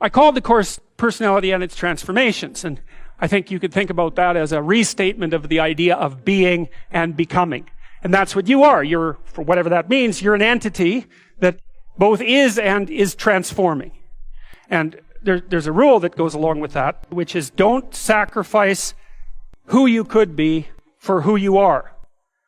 I called the course Personality and its Transformations, and I think you could think about that as a restatement of the idea of being and becoming. And that's what you are. You're, for whatever that means, you're an entity that both is and is transforming. And there's a rule that goes along with that, which is don't sacrifice who you could be for who you are.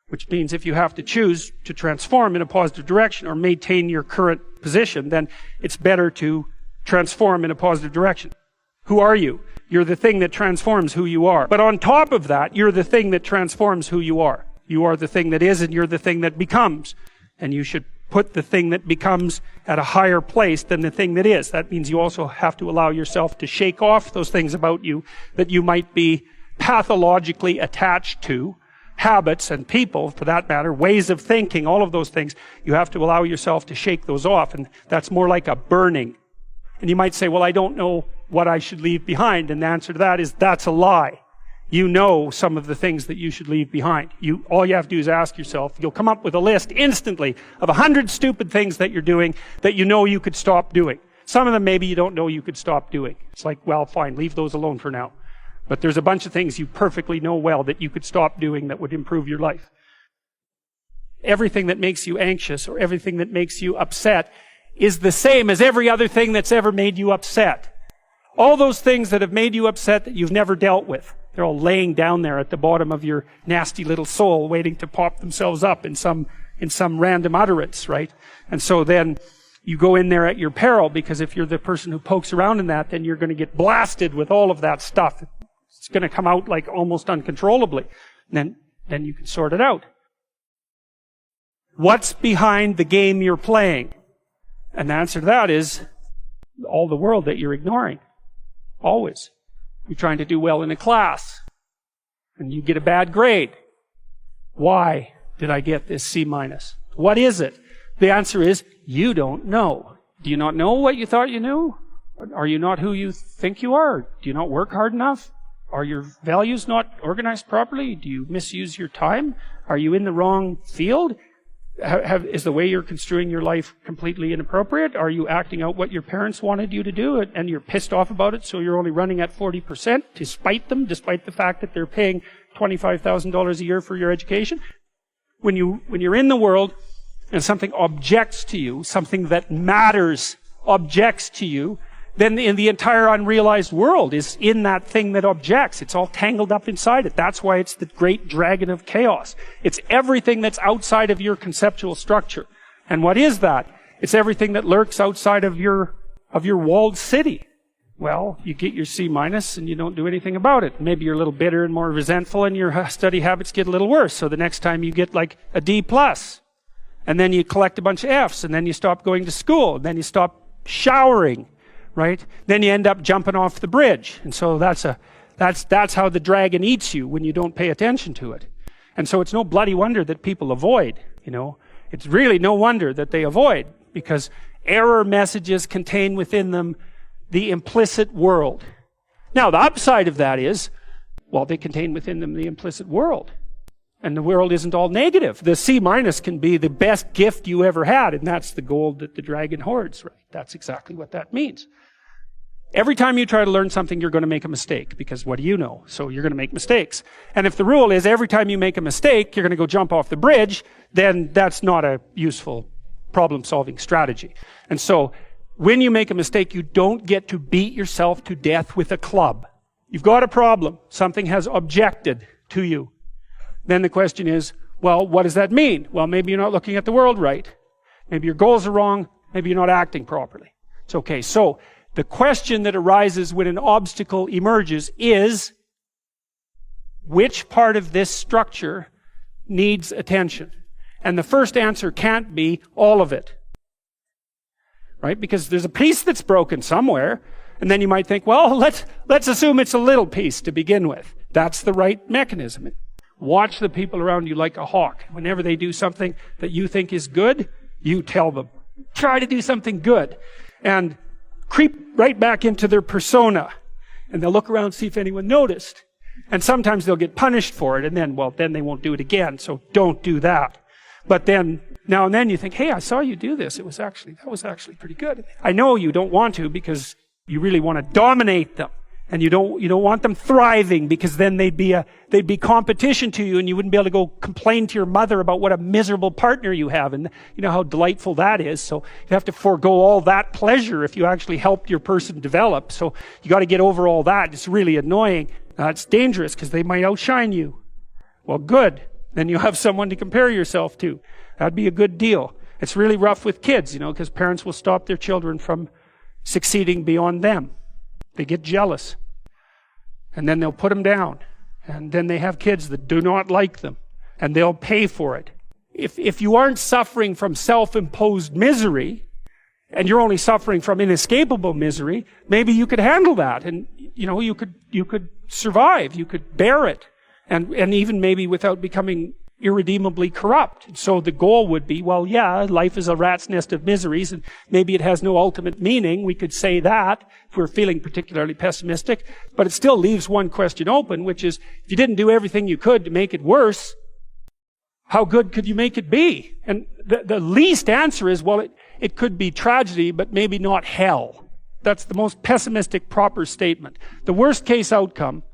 Which means if you have to choose to transform in a positive direction or maintain your current position, then it's better to transform in a positive direction. Who are you? You're the thing that transforms who you are. But on top of that, you're the thing that transforms who you are. You are the thing that is, and you're the thing that becomes. And you should put the thing that becomes at a higher place than the thing that is. That means you also have to allow yourself to shake off those things about you that you might be pathologically attached to, habits and people, for that matter, ways of thinking, all of those things. You have to allow yourself to shake those off, and that's more like a burning. And you might say, well, I don't know what I should leave behind. And the answer to that is, that's a lie. You know some of the things that you should leave behind. All you have to do is ask yourself. You'll come up with a list instantly of 100 stupid things that you're doing that you know you could stop doing. Some of them maybe you don't know you could stop doing. It's like, well, fine, leave those alone for now. But there's a bunch of things you perfectly know well that you could stop doing that would improve your life. Everything that makes you anxious or everything that makes you upset is the same as every other thing that's ever made you upset. All those things that have made you upset that you've never dealt with, they're all laying down there at the bottom of your nasty little soul, waiting to pop themselves up in some random utterance, right? And so then you go in there at your peril, because if you're the person who pokes around in that, then you're going to get blasted with all of that stuff. It's going to come out like almost uncontrollably. And then you can sort it out. What's behind the game you're playing? And the answer to that is all the world that you're ignoring. Always. You're trying to do well in a class, and you get a bad grade. Why did I get this C-? What is it? The answer is, you don't know. Do you not know what you thought you knew? Are you not who you think you are? Do you not work hard enough? Are your values not organized properly? Do you misuse your time? Are you in the wrong field? Is the way you're construing your life completely inappropriate? Are you acting out what your parents wanted you to do and you're pissed off about it, so you're only running at 40% to spite them, despite the fact that they're paying $25,000 a year for your education? When you're in the world and something objects to you, something that matters objects to you, then in the entire unrealized world is in that thing that objects. It's all tangled up inside it. That's why it's the great dragon of chaos. It's everything that's outside of your conceptual structure. And what is that? It's everything that lurks outside of your walled city. Well, you get your C- and you don't do anything about it. Maybe you're a little bitter and more resentful, and your study habits get a little worse. So the next time you get like a D+, and then you collect a bunch of Fs, and then you stop going to school, and then you stop showering. Right? Then you end up jumping off the bridge. And so that's how the dragon eats you when you don't pay attention to it. And so it's no bloody wonder that people avoid, It's really no wonder that they avoid, because error messages contain within them the implicit world. Now, the upside of that is, well, they contain within them the implicit world. And the world isn't all negative. The C- can be the best gift you ever had, and that's the gold that the dragon hoards, right? That's exactly what that means. Every time you try to learn something, you're going to make a mistake, because what do you know? So you're going to make mistakes. And if the rule is every time you make a mistake, you're going to go jump off the bridge, then that's not a useful problem-solving strategy. And so when you make a mistake, you don't get to beat yourself to death with a club. You've got a problem. Something has objected to you. Then the question is, well, what does that mean? Well, maybe you're not looking at the world right. Maybe your goals are wrong. Maybe you're not acting properly. It's okay. So the question that arises when an obstacle emerges is, which part of this structure needs attention? And the first answer can't be all of it. Right? Because there's a piece that's broken somewhere, and then you might think, well, let's assume it's a little piece to begin with. That's the right mechanism. Watch the people around you like a hawk. Whenever they do something that you think is good, you tell them, try to do something good. And creep right back into their persona. And they'll look around and see if anyone noticed. And sometimes they'll get punished for it, and then they won't do it again. So don't do that. But then, now and then you think, hey, I saw you do this. That was actually pretty good. I know you don't want to, because You really want to dominate them. And you don't want them thriving, because then they'd be competition to you, and you wouldn't be able to go complain to your mother about what a miserable partner you have, and you know how delightful that is. So you have to forego all that pleasure if you actually helped your person develop. So you got to get over all that. It's really annoying. It's dangerous because they might outshine you. Well, good. Then you have someone to compare yourself to. That'd be a good deal. It's really rough with kids, because parents will stop their children from succeeding beyond them. They get jealous. And then they'll put them down. And then they have kids that do not like them. And they'll pay for it. If you aren't suffering from self-imposed misery, and you're only suffering from inescapable misery, maybe you could handle that. And, you could survive. You could bear it. And even maybe without becoming irredeemably corrupt. So the goal would be, well, yeah, life is a rat's nest of miseries, and maybe it has no ultimate meaning. We could say that if we're feeling particularly pessimistic, but it still leaves one question open, which is, if you didn't do everything you could to make it worse, how good could you make it be? And the least answer is, well, it could be tragedy, but maybe not hell. That's the most pessimistic proper statement. The worst case outcome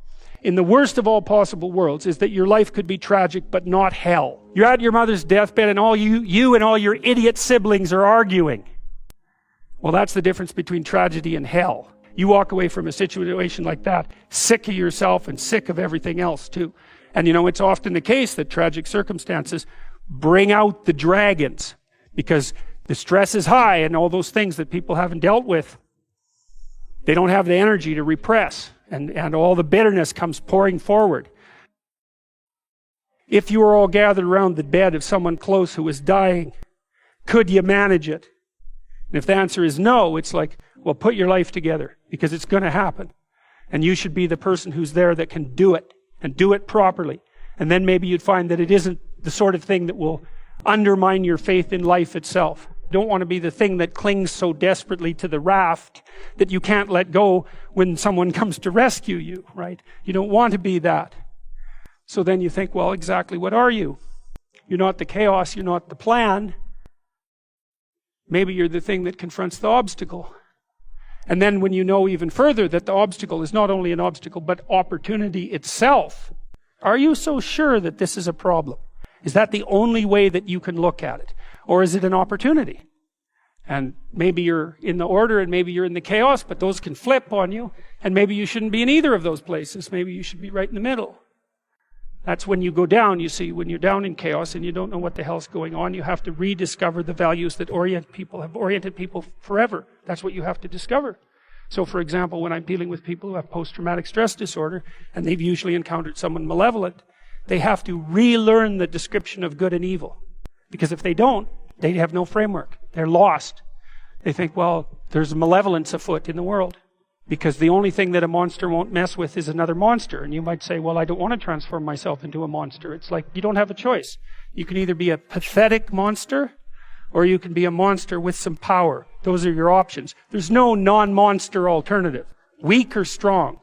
in the worst of all possible worlds is that your life could be tragic, but not hell. You're at your mother's deathbed, and all you and all your idiot siblings are arguing. Well, that's the difference between tragedy and hell. You walk away from a situation like that, sick of yourself and sick of everything else too. And it's often the case that tragic circumstances bring out the dragons, because the stress is high, and all those things that people haven't dealt with, they don't have the energy to repress. And all the bitterness comes pouring forward. If you were all gathered around the bed of someone close who was dying, could you manage it? And if the answer is no, it's like, well, put your life together, because it's going to happen. And you should be the person who's there that can do it, and do it properly. And then maybe you'd find that it isn't the sort of thing that will undermine your faith in life itself. You don't want to be the thing that clings so desperately to the raft that you can't let go when someone comes to rescue you, right? You don't want to be that. So then you think, well, exactly what are you? You're not the chaos, you're not the plan. Maybe you're the thing that confronts the obstacle. And then when you know even further that the obstacle is not only an obstacle, but opportunity itself, are you so sure that this is a problem? Is that the only way that you can look at it? Or is it an opportunity? And maybe you're in the order and maybe you're in the chaos, but those can flip on you. And maybe you shouldn't be in either of those places. Maybe you should be right in the middle. That's when you go down, you see, when you're down in chaos and you don't know what the hell's going on, you have to rediscover the values that have oriented people forever. That's what you have to discover. So, for example, when I'm dealing with people who have post-traumatic stress disorder, and they've usually encountered someone malevolent, they have to relearn the description of good and evil. Because if they don't, they have no framework. They're lost. They think, well, there's malevolence afoot in the world. Because the only thing that a monster won't mess with is another monster. And you might say, well, I don't want to transform myself into a monster. It's like, you don't have a choice. You can either be a pathetic monster, or you can be a monster with some power. Those are your options. There's no non-monster alternative. Weak or strong.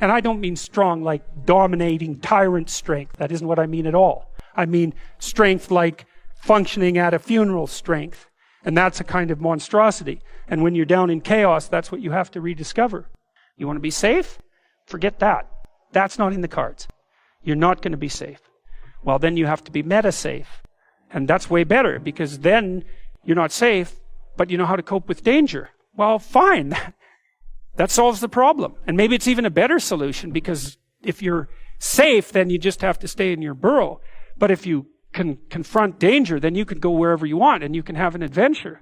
And I don't mean strong like dominating tyrant strength. That isn't what I mean at all. I mean strength like functioning at a funeral strength. And that's a kind of monstrosity. And when you're down in chaos, that's what you have to rediscover. You want to be safe? Forget that. That's not in the cards. You're not going to be safe. Well, then you have to be meta-safe. And that's way better, because then you're not safe, but you know how to cope with danger. Well, fine. That solves the problem. And maybe it's even a better solution, because if you're safe, then you just have to stay in your burrow. But if you can confront danger, then you can go wherever you want and you can have an adventure.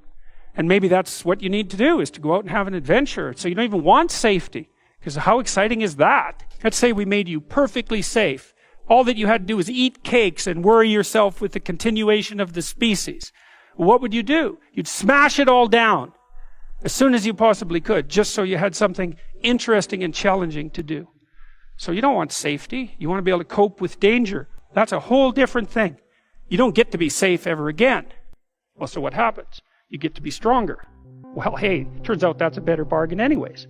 And maybe that's what you need to do, is to go out and have an adventure. So you don't even want safety, because how exciting is that? Let's say we made you perfectly safe. All that you had to do was eat cakes and worry yourself with the continuation of the species. What would you do? You'd smash it all down as soon as you possibly could, just so you had something interesting and challenging to do. So you don't want safety. You want to be able to cope with danger. That's a whole different thing. You don't get to be safe ever again. Well, so what happens? You get to be stronger. Well, hey, turns out that's a better bargain anyways.